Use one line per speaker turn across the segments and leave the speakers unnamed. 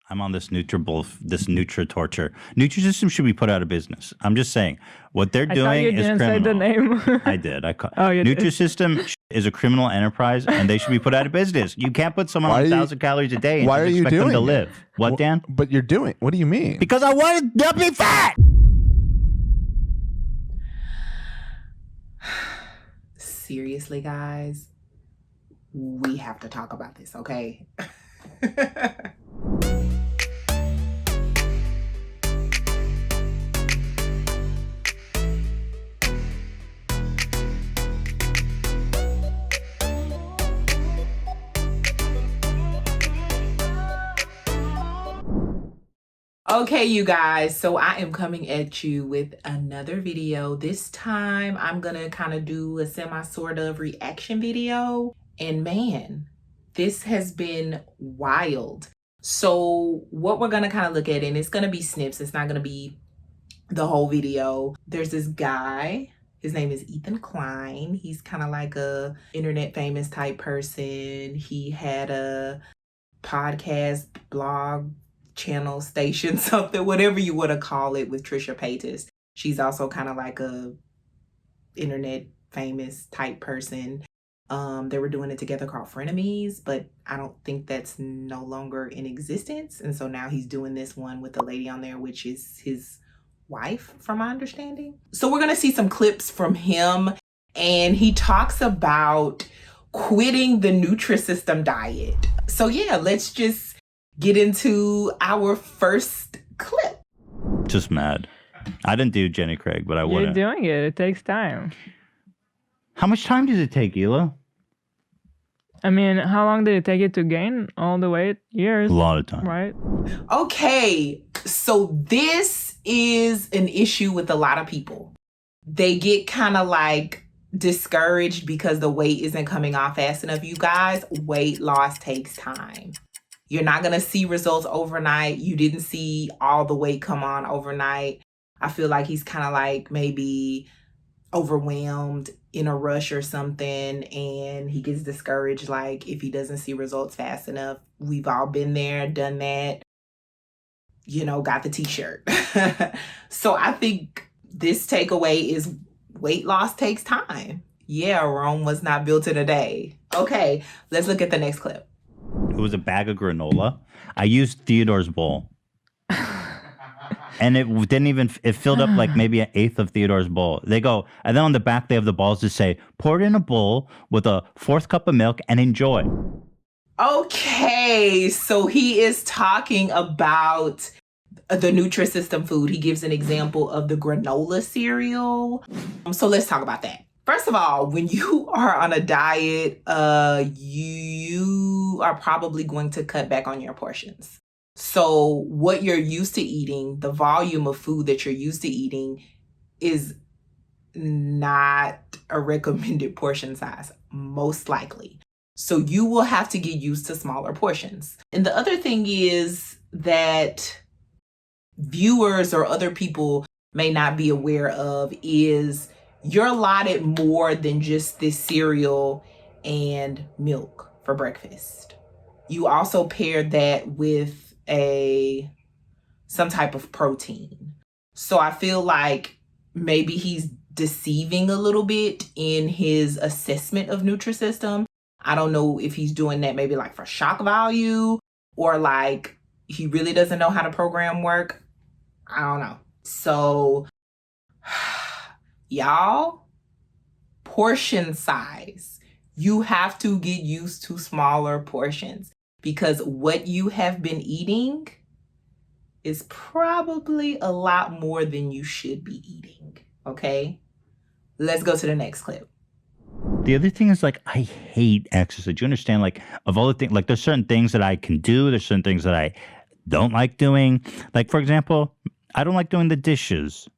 I'm on this Nutri-torture. Nutrisystem should be put out of business. I'm just saying. What they're doing is criminal.
Say the name.
I did.
You
Nutrisystem is a criminal enterprise, and they should be put out of business. You can't put someone on 1,000 calories a day and just expect them to live. What, Dan?
But you're doing. What do you mean?
Because I wanted to be fat.
Seriously, guys, we have to talk about this, okay? Okay, you guys, so I am coming at you with another video. This time I'm gonna kind of do a sort of reaction video. And man, this has been wild. So what we're gonna kind of look at, and it's gonna be snips, it's not gonna be the whole video. There's this guy, his name is Ethan Klein. He's kind of like a internet famous type person. He had a podcast, blog, channel, station, something, whatever you want to call it, with Trisha Paytas. She's also kind of like a internet famous type person. They were doing it together called Frenemies, but I don't think that's no longer in existence. And so now he's doing this one with the lady on there, which is his wife, from my understanding. So we're going to see some clips from him, and he talks about quitting the Nutrisystem diet. So yeah, let's just get into our first clip.
Just mad. I didn't do Jenny Craig, but I wouldn't.
You're doing it. It takes time.
How much time does it take, Hila?
I mean, how long did it take you to gain all the weight? Years.
A lot of time.
Right?
Okay, so this is an issue with a lot of people. They get kind of like discouraged because the weight isn't coming off fast enough. You guys, weight loss takes time. You're not going to see results overnight. You didn't see all the weight come on overnight. I feel like he's kind of like maybe overwhelmed, in a rush or something, and he gets discouraged like if he doesn't see results fast enough. We've all been there, done that, you know, got the t-shirt. So I think this takeaway is weight loss takes time. Yeah, Rome was not built in a day. Okay, let's look at the next clip.
It was a bag of granola. I used Theodore's bowl. And it didn't even, it filled up like maybe an eighth of Theodore's bowl. They go, and then on the back they have the balls to say, pour it in a bowl with a 4th cup of milk and enjoy.
Okay, so he is talking about the Nutrisystem food. He gives an example of the granola cereal. So let's talk about that. First of all, when you are on a diet, you are probably going to cut back on your portions. So what you're used to eating, the volume of food that you're used to eating, is not a recommended portion size, most likely. So you will have to get used to smaller portions. And the other thing is that viewers or other people may not be aware of is you're allotted more than just this cereal and milk for breakfast. You also pair that with some type of protein. So I feel like maybe he's deceiving a little bit in his assessment of Nutrisystem. I don't know if he's doing that maybe like for shock value, or like he really doesn't know how to program work. I don't know. So y'all, portion size. You have to get used to smaller portions, because what you have been eating is probably a lot more than you should be eating, okay? Let's go to the next clip.
The other thing is, like, I hate exercise. Do you understand? Like, of all the things, like, there's certain things that I can do. There's certain things that I don't like doing. Like, for example, I don't like doing the dishes.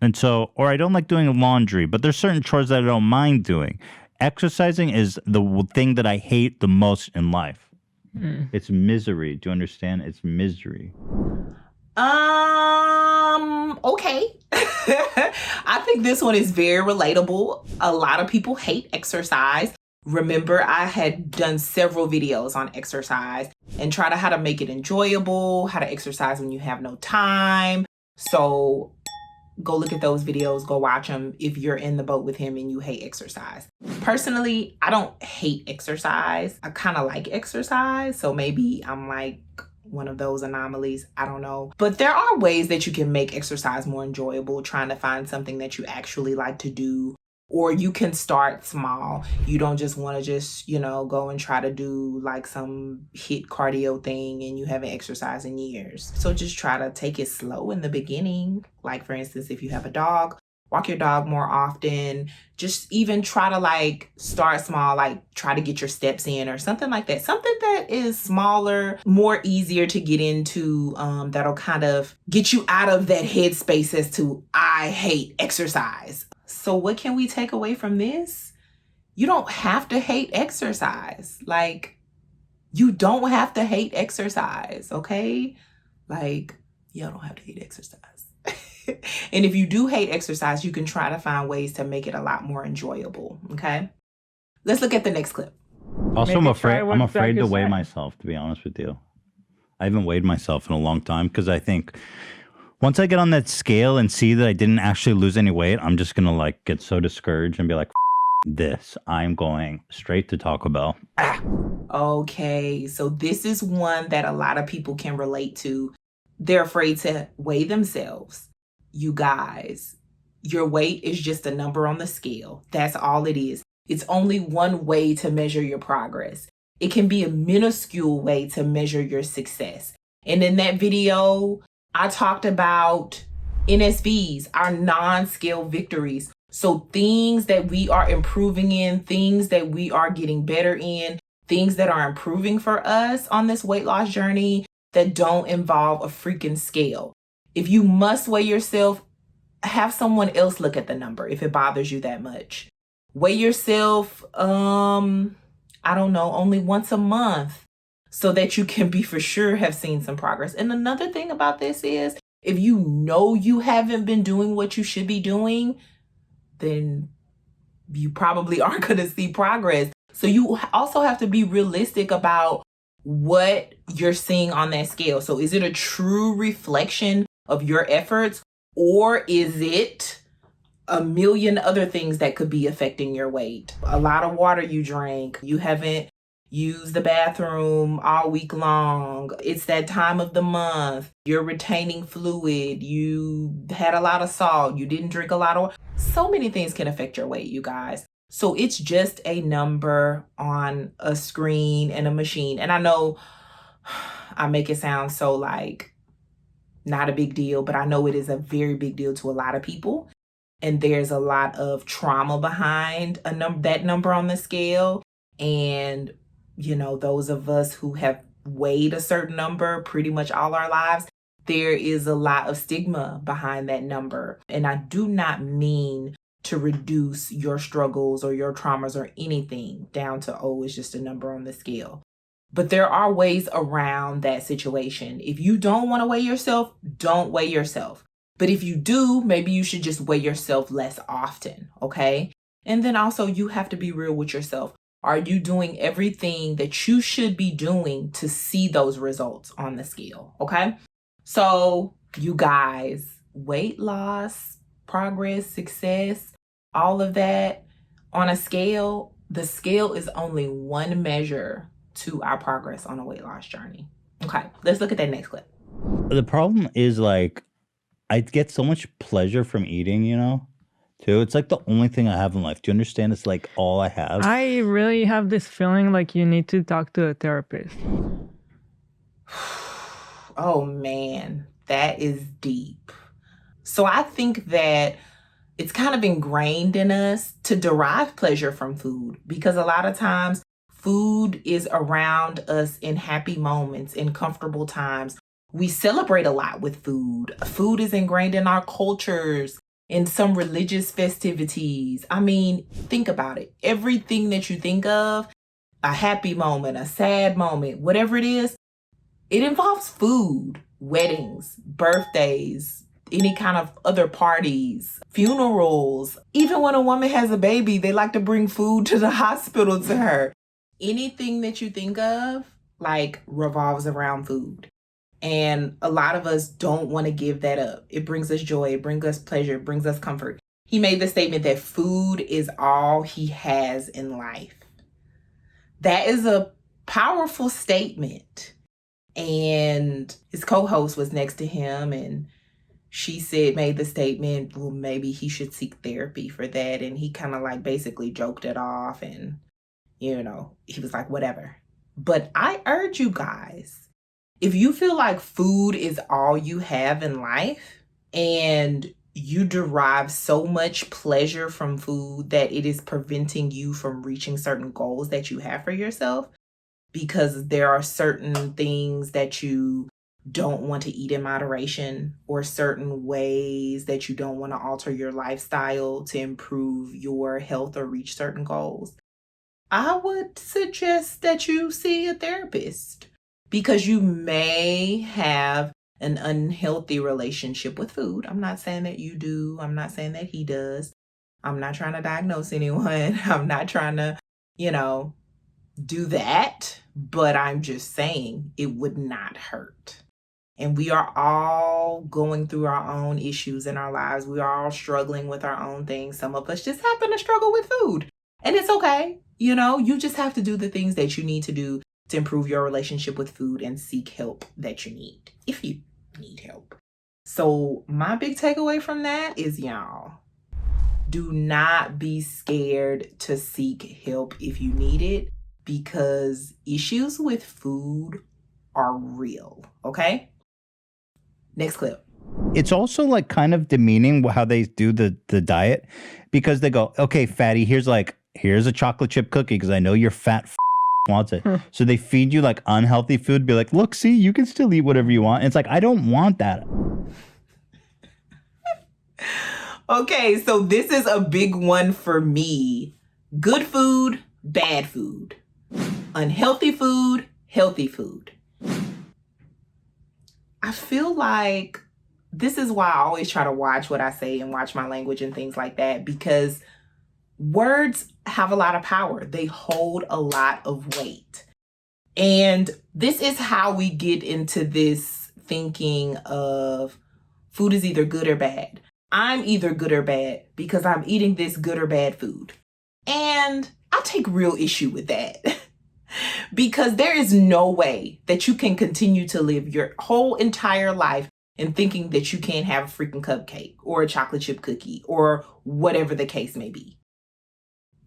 And so, or I don't like doing laundry, but there's certain chores that I don't mind doing. Exercising is the thing that I hate the most in life. It's misery. Do you understand? It's misery.
Okay. I think this one is very relatable. A lot of people hate exercise. Remember, I had done several videos on exercise and try to how to make it enjoyable, how to exercise when you have no time. So go look at those videos, go watch them if you're in the boat with him and you hate exercise. Personally, I don't hate exercise. I kind of like exercise. So maybe I'm like one of those anomalies. I don't know. But there are ways that you can make exercise more enjoyable, trying to find something that you actually like to do. Or you can start small. You don't just want to just, go and try to do like some HIIT cardio thing and you haven't exercised in years. So just try to take it slow in the beginning. Like for instance, if you have a dog, walk your dog more often. Just even try to like start small, like try to get your steps in or something like that. Something that is smaller, more easier to get into, that'll kind of get you out of that headspace as to I hate exercise. So what can we take away from this? You don't have to hate exercise. Like, you don't have to hate exercise, okay? Like, you don't have to hate exercise. And if you do hate exercise, you can try to find ways to make it a lot more enjoyable, okay? Let's look at the next clip.
Also,
Maybe
I'm afraid to weigh
said.
myself, to be honest with you. I haven't weighed myself in a long time because I think once I get on that scale and see that I didn't actually lose any weight, I'm just going to like get so discouraged and be like, this, I'm going straight to Taco Bell.
Okay, so this is one that a lot of people can relate to. They're afraid to weigh themselves. You guys, your weight is just a number on the scale. That's all it is. It's only one way to measure your progress. It can be a minuscule way to measure your success. And in that video, I talked about NSVs, our non-scale victories. So things that we are improving in, things that we are getting better in, things that are improving for us on this weight loss journey that don't involve a freaking scale. If you must weigh yourself, have someone else look at the number if it bothers you that much. Weigh yourself, I don't know, only once a month, so that you can be for sure have seen some progress. And another thing about this is, if you know you haven't been doing what you should be doing, then you probably aren't going to see progress. So you also have to be realistic about what you're seeing on that scale. So is it a true reflection of your efforts, or is it a million other things that could be affecting your weight? A lot of water you drank, you haven't used the bathroom all week long, it's that time of the month, you're retaining fluid, you had a lot of salt, you didn't drink a lot of, so many things can affect your weight, you guys. So it's just a number on a screen and a machine. And I know I make it sound so like not a big deal, but I know it is a very big deal to a lot of people. And there's a lot of trauma behind that number on the scale. And those of us who have weighed a certain number pretty much all our lives, there is a lot of stigma behind that number. And I do not mean to reduce your struggles or your traumas or anything down to, oh, it's just a number on the scale. But there are ways around that situation. If you don't want to weigh yourself, don't weigh yourself. But if you do, maybe you should just weigh yourself less often, okay? And then also you have to be real with yourself. Are you doing everything that you should be doing to see those results on the scale? Okay. So you guys, weight loss, progress, success, all of that on a scale, the scale is only one measure to our progress on a weight loss journey. Okay. Let's look at that next clip.
The problem is like, I get so much pleasure from eating, too. It's like the only thing I have in life. Do you understand? It's like all I have.
I really have this feeling like you need to talk to a therapist.
Oh man, that is deep. So I think that it's kind of ingrained in us to derive pleasure from food, because a lot of times food is around us in happy moments, in comfortable times. We celebrate a lot with food. Food is ingrained in our cultures, in some religious festivities. I mean, think about it. Everything that you think of, a happy moment, a sad moment, whatever it is, it involves food. Weddings, birthdays, any kind of other parties, funerals. Even when a woman has a baby, they like to bring food to the hospital to her. Anything that you think of, like, revolves around food. And a lot of us don't want to give that up. It brings us joy, it brings us pleasure, it brings us comfort. He made the statement that food is all he has in life. That is a powerful statement. And his co-host was next to him, and she made the statement, well, maybe he should seek therapy for that. And he kind of like basically joked it off, and, you know, he was like, whatever. But I urge you guys, if you feel like food is all you have in life and you derive so much pleasure from food that it is preventing you from reaching certain goals that you have for yourself, because there are certain things that you don't want to eat in moderation, or certain ways that you don't want to alter your lifestyle to improve your health or reach certain goals, I would suggest that you see a therapist, because you may have an unhealthy relationship with food. I'm not saying that you do. I'm not saying that he does. I'm not trying to diagnose anyone. I'm not trying to, do that. But I'm just saying it would not hurt. And we are all going through our own issues in our lives. We are all struggling with our own things. Some of us just happen to struggle with food. And it's okay. You just have to do the things that you need to do to improve your relationship with food and seek help that you need, if you need help. So my big takeaway from that is, y'all, do not be scared to seek help if you need it, because issues with food are real, okay? Next clip.
It's also like kind of demeaning how they do the diet, because they go, okay, fatty, here's a chocolate chip cookie because I know your fat wants it. So they feed you like unhealthy food, be like, look, see, you can still eat whatever you want. And it's like, I don't want that.
Okay, so this is a big one for me. Good food, bad food. Unhealthy food, healthy food. I feel like this is why I always try to watch what I say and watch my language and things like that, because words have a lot of power. They hold a lot of weight. And this is how we get into this thinking of food is either good or bad. I'm either good or bad because I'm eating this good or bad food. And I take real issue with that. Because there is no way that you can continue to live your whole entire life and thinking that you can't have a freaking cupcake or a chocolate chip cookie or whatever the case may be.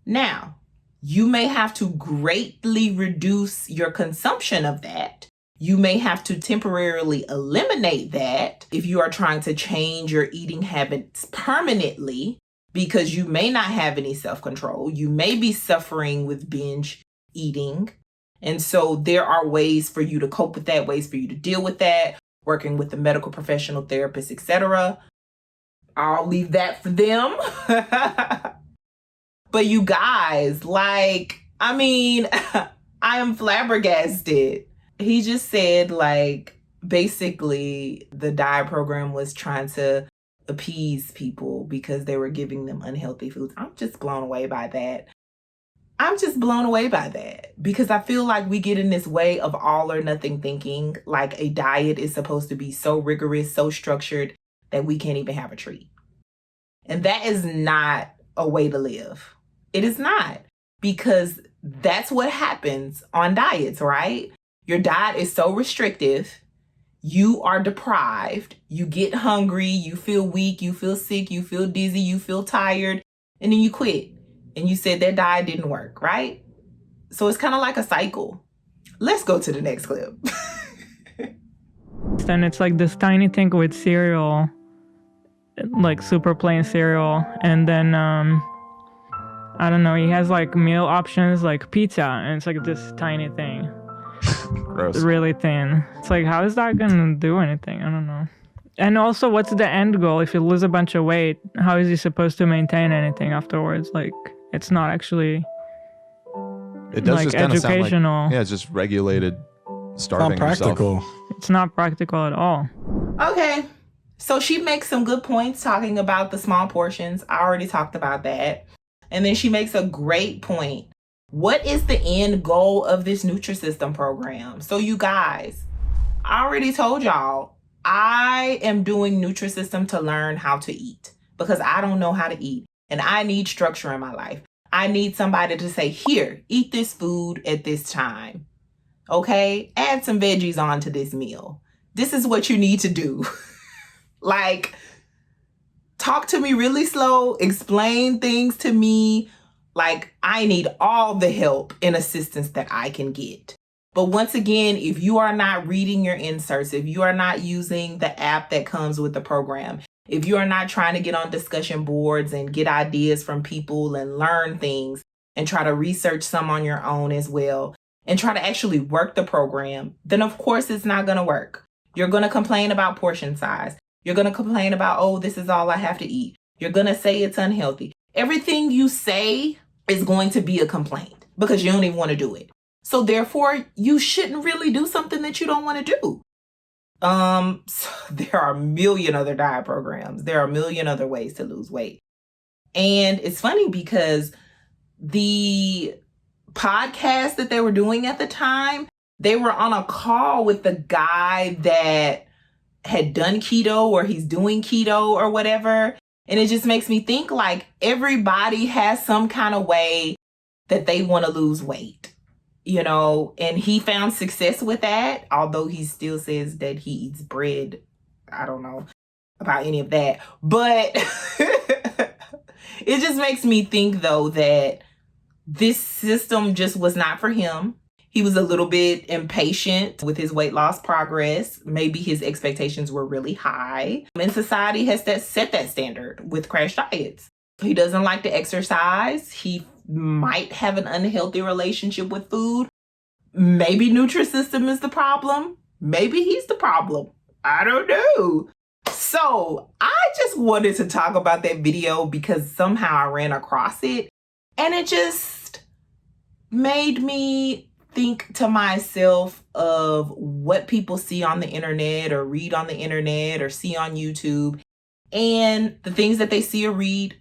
Now, you may have to greatly reduce your consumption of that. You may have to temporarily eliminate that if you are trying to change your eating habits permanently, because you may not have any self-control. You may be suffering with binge eating. And so there are ways for you to cope with that, ways for you to deal with that, working with a medical professional, therapist, etc. I'll leave that for them. But you guys, I am flabbergasted. He just said, basically the diet program was trying to appease people because they were giving them unhealthy foods. I'm just blown away by that. Because I feel like we get in this way of all or nothing thinking, like a diet is supposed to be so rigorous, so structured that we can't even have a treat. And that is not a way to live. It is not, because that's what happens on diets, right? Your diet is so restrictive. You are deprived. You get hungry. You feel weak. You feel sick. You feel dizzy. You feel tired. And then you quit. And you said that diet didn't work, right? So it's kind of like a cycle. Let's go to the next clip.
Then it's like this tiny thing with cereal, like super plain cereal. And then, I don't know, he has like meal options like pizza. And it's like this tiny thing.
Gross.
Really thin. It's like, how is that going to do anything? I don't know. And also, what's the end goal? If you lose a bunch of weight, how is he supposed to maintain anything afterwards? Like, it's not actually
it does just
educational.
Like, it's just regulated starving
not practical.
yourself.
It's not practical at all.
Okay, So she makes some good points talking about the small portions. I already talked about that. And then she makes a great point. What is the end goal of this Nutrisystem program? So you guys, I already told y'all, I am doing Nutrisystem to learn how to eat because I don't know how to eat and I need structure in my life. I need somebody to say, here, eat this food at this time. Okay? Add some veggies onto this meal. This is what you need to do. Like, talk to me really slow, explain things to me. Like, I need all the help and assistance that I can get. But once again, if you are not reading your inserts, if you are not using the app that comes with the program, if you are not trying to get on discussion boards and get ideas from people and learn things and try to research some on your own as well and try to actually work the program, then of course it's not going to work. You're going to complain about portion size. You're going to complain about, oh, this is all I have to eat. You're going to say it's unhealthy. Everything you say is going to be a complaint because you don't even want to do it. So therefore, you shouldn't really do something that you don't want to do. So there are a million other diet programs. There are a million other ways to lose weight. And it's funny because the podcast that they were doing at the time, they were on a call with the guy that had done keto or he's doing keto or whatever. And it just makes me think like everybody has some kind of way that they want to lose weight, you know, and he found success with that, although he still says that he eats bread. I don't know about any of that, but it just makes me think though that this system just was not for him. He was a little bit impatient with his weight loss progress. Maybe his expectations were really high. And society has set that standard with crash diets. He doesn't like to exercise. He might have an unhealthy relationship with food. Maybe Nutrisystem is the problem. Maybe he's the problem. I don't know. So I just wanted to talk about that video because somehow I ran across it. And it just made me think to myself of what people see on the internet or read on the internet or see on YouTube. And the things that they see or read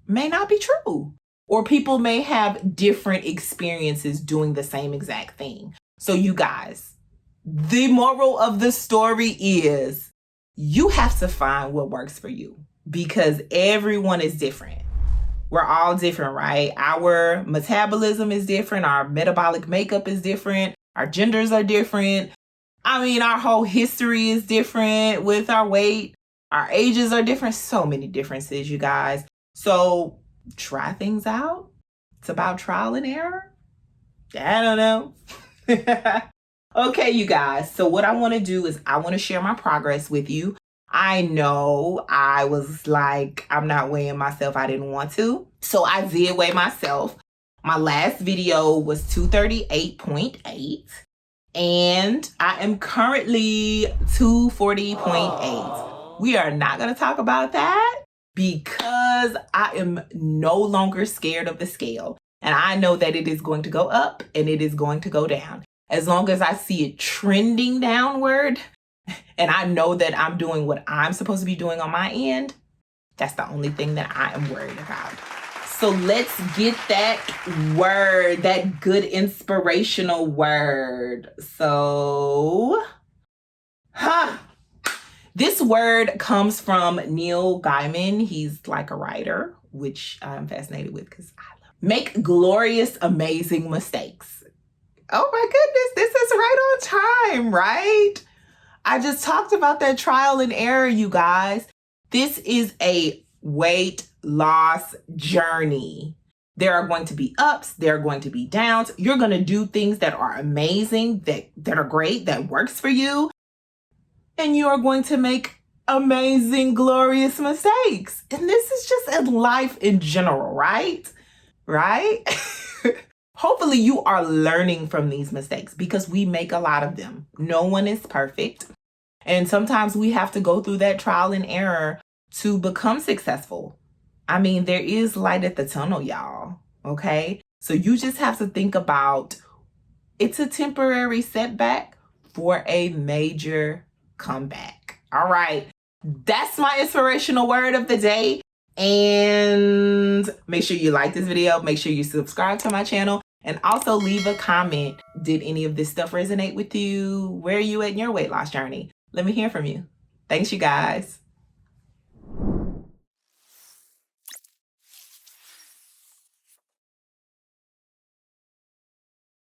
may not be true. Or people may have different experiences doing the same exact thing. So you guys, the moral of the story is you have to find what works for you because everyone is different. We're all different, right? Our metabolism is different. Our metabolic makeup is different. Our genders are different. I mean, our whole history is different with our weight. Our ages are different. So many differences, you guys. So try things out. It's about trial and error. I don't know. Okay, you guys. So what I want to do is I want to share my progress with you. I know I was like, I'm not weighing myself. I didn't want to. So I did weigh myself. My last video was 238.8 and I am currently 240.8. We are not going to talk about that because I am no longer scared of the scale. And I know that it is going to go up and it is going to go down. As long as I see it trending downward, and I know that I'm doing what I'm supposed to be doing on my end, that's the only thing that I am worried about. So let's get that word, that good inspirational word. So, this word comes from Neil Gaiman. He's like a writer, which I'm fascinated with because I love. Make glorious, amazing mistakes. Oh my goodness, this is right on time, right? I just talked about that trial and error, you guys. This is a weight loss journey. There are going to be ups, there are going to be downs. You're going to do things that are amazing, that are great, that works for you. And you are going to make amazing, glorious mistakes. And this is just in life in general, right? Right? Hopefully you are learning from these mistakes because we make a lot of them. No one is perfect. And sometimes we have to go through that trial and error to become successful. I mean, there is light at the tunnel, y'all. Okay? So you just have to think about it's a temporary setback for a major comeback. All right. That's my inspirational word of the day. And make sure you like this video. Make sure you subscribe to my channel. And also leave a comment. Did any of this stuff resonate with you? Where are you at in your weight loss journey? Let me hear from you. Thanks, you guys.